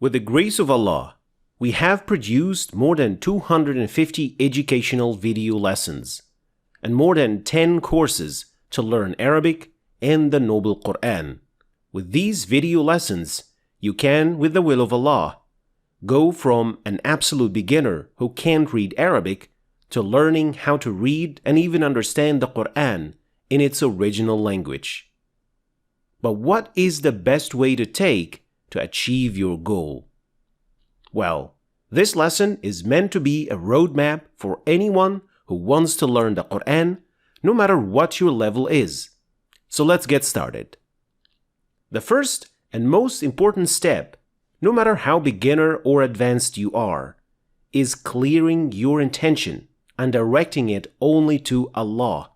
With the grace of Allah, we have produced more than 250 educational video lessons and more than 10 courses to learn Arabic and the Noble Qur'an. With these video lessons, you can, with the will of Allah, go from an absolute beginner who can't read Arabic to learning how to read and even understand the Qur'an in its original language. But what is the best way to take to achieve your goal? Well, this lesson is meant to be a roadmap for anyone who wants to learn the Qur'an, no matter what your level is. So let's get started. The first and most important step, no matter how beginner or advanced you are, is clearing your intention and directing it only to Allah,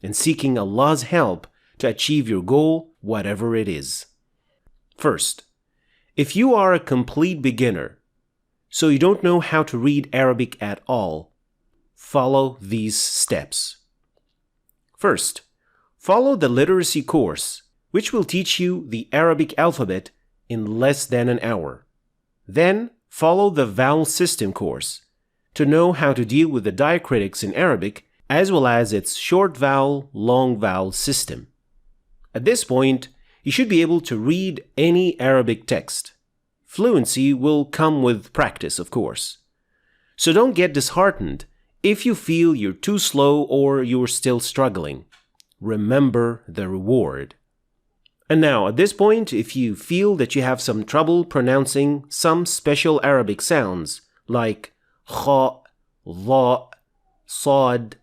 and seeking Allah's help to achieve your goal, whatever it is. First, if you are a complete beginner, so you don't know how to read Arabic at all, follow these steps. First, follow the literacy course, which will teach you the Arabic alphabet in less than an hour. Then, follow the vowel system course to know how to deal with the diacritics in Arabic as well as its short vowel, long vowel system. At this point, you should be able to read any Arabic text. Fluency will come with practice, of course. So don't get disheartened if you feel you're too slow or you're still struggling. Remember the reward. And now, at this point, if you feel that you have some trouble pronouncing some special Arabic sounds like kha, dha, sad,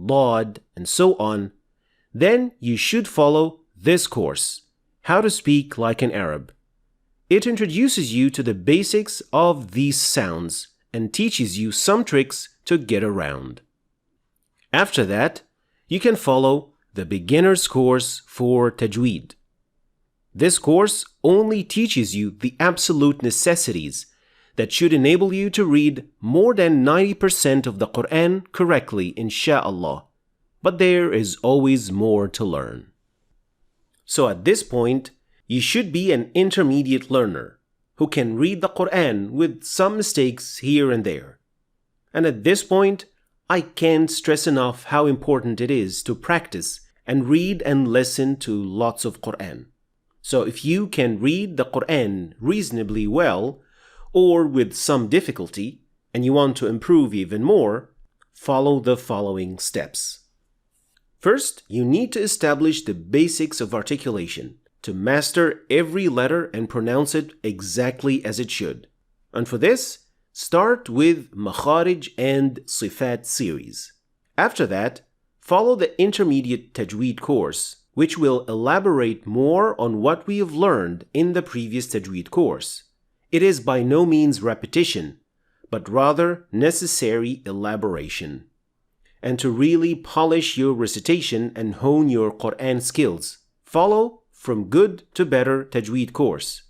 dad, and so on, then you should follow this course, How to Speak Like an Arab. It introduces you to the basics of these sounds and teaches you some tricks to get around. After that, you can follow the beginner's course for tajweed. This course only teaches you the absolute necessities that should enable you to read more than 90% of the Qur'an correctly, insha'Allah. But there is always more to learn. So at this point, you should be an intermediate learner who can read the Qur'an with some mistakes here and there. And at this point, I can't stress enough how important it is to practice and read and listen to lots of Qur'an. So if you can read the Qur'an reasonably well or with some difficulty and you want to improve even more, follow the following steps. First, you need to establish the basics of articulation to master every letter and pronounce it exactly as it should. And for this, start with Makharij and Sifat series. After that, follow the intermediate tajweed course, which will elaborate more on what we have learned in the previous tajweed course. It is by no means repetition, but rather necessary elaboration. And to really polish your recitation and hone your Qur'an skills, follow From Good to Better Tajweed course,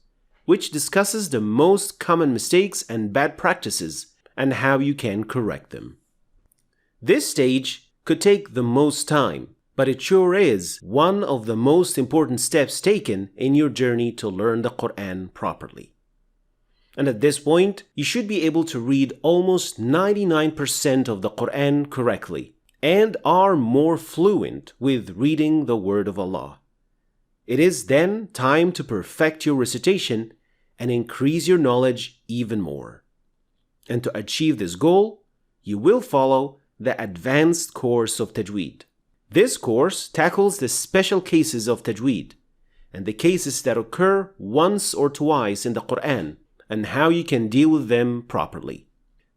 which discusses the most common mistakes and bad practices and how you can correct them. This stage could take the most time, but it sure is one of the most important steps taken in your journey to learn the Qur'an properly. And at this point, you should be able to read almost 99% of the Qur'an correctly and are more fluent with reading the Word of Allah. It is then time to perfect your recitation and increase your knowledge even more. And to achieve this goal, you will follow the advanced course of tajweed. This course tackles the special cases of tajweed and the cases that occur once or twice in the Qur'an and how you can deal with them properly.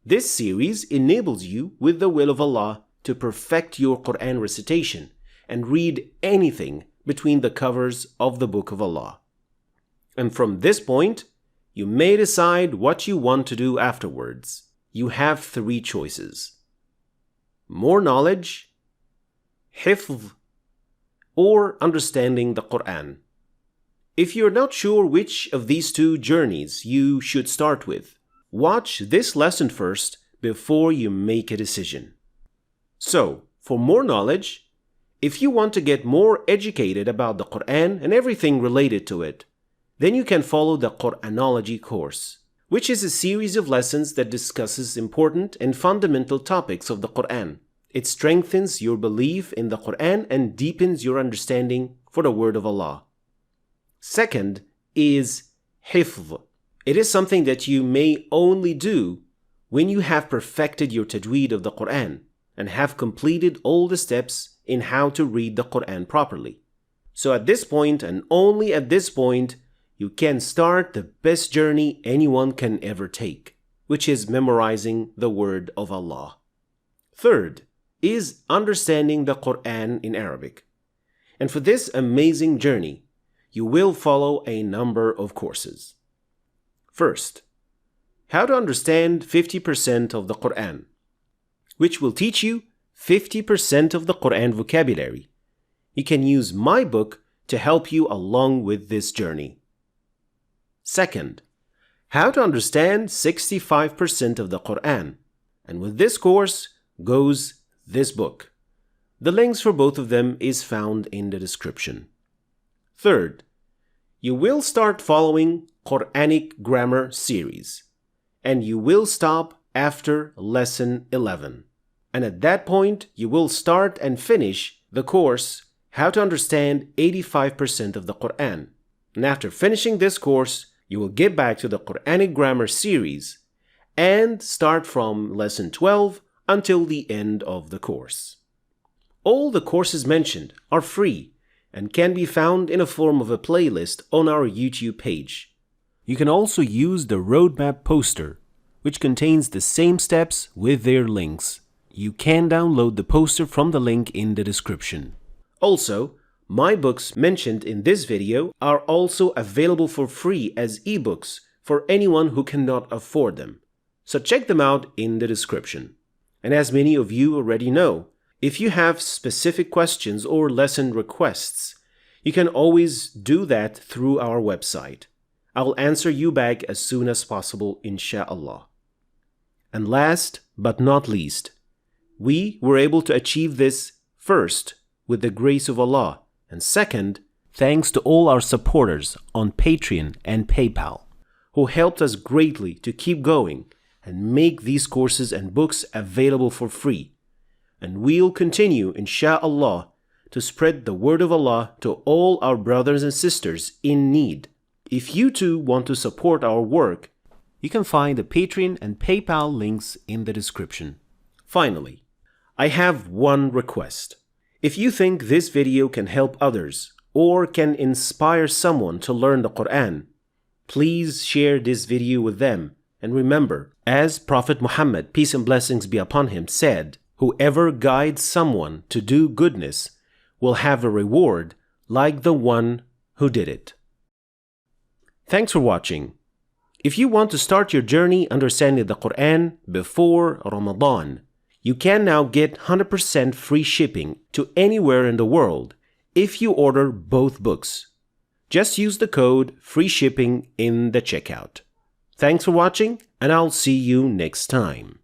This series enables you, with the will of Allah, to perfect your Qur'an recitation and read anything between the covers of the Book of Allah. And from this point, you may decide what you want to do afterwards. You have 3 choices: more knowledge, hifz, or understanding the Qur'an. If you're not sure which of these 2 journeys you should start with, watch this lesson first before you make a decision. So, for more knowledge, if you want to get more educated about the Qur'an and everything related to it, Then you can follow the Qur'anology course, which is a series of lessons that discusses important and fundamental topics of the Qur'an. It strengthens your belief in the Qur'an and deepens your understanding for the Word of Allah. Second is hifz. It is something that you may only do when you have perfected your tajweed of the Qur'an and have completed all the steps in how to read the Qur'an properly. So at this point, and only at this point, you can start the best journey anyone can ever take, which is memorizing the Word of Allah. Third is understanding the Qur'an in Arabic. And for this amazing journey, you will follow a number of courses. First, how to understand 50% of the Qur'an, which will teach you 50% of the Qur'an vocabulary. You can use my book to help you along with this journey. Second, how to understand 65% of the Qur'an. And with this course goes this book. The links for both of them is found in the description. Third, you will start following Quranic grammar series, and you will stop after lesson 11. And at that point, you will start and finish the course, How to Understand 85% of the Qur'an. And after finishing this course, you will get back to the Quranic grammar series and start from lesson 12 until the end of the course. All the courses mentioned are free and can be found in a form of a playlist on our YouTube page. You can also use the roadmap poster, which contains the same steps with their links. You can download the poster from the link in the description. Also, my books mentioned in this video are also available for free as ebooks for anyone who cannot afford them. So check them out in the description. And as many of you already know, if you have specific questions or lesson requests, you can always do that through our website. I will answer you back as soon as possible, insha'Allah. And last but not least, we were able to achieve this first with the grace of Allah, and second, thanks to all our supporters on Patreon and PayPal, who helped us greatly to keep going and make these courses and books available for free. And we'll continue, insha'Allah, to spread the word of Allah to all our brothers and sisters in need. If you too want to support our work, you can find the Patreon and PayPal links in the description. Finally, I have one request. If you think this video can help others or can inspire someone to learn the Qur'an, please share this video with them. And remember, as Prophet Muhammad, peace and blessings be upon him, said, whoever guides someone to do goodness will have a reward like the one who did it. Thanks for watching. If you want to start your journey understanding the Qur'an before Ramadan, you can now get 100% free shipping to anywhere in the world if you order both books. Just use the code FREESHIPPING in the checkout. Thanks for watching, and I'll see you next time.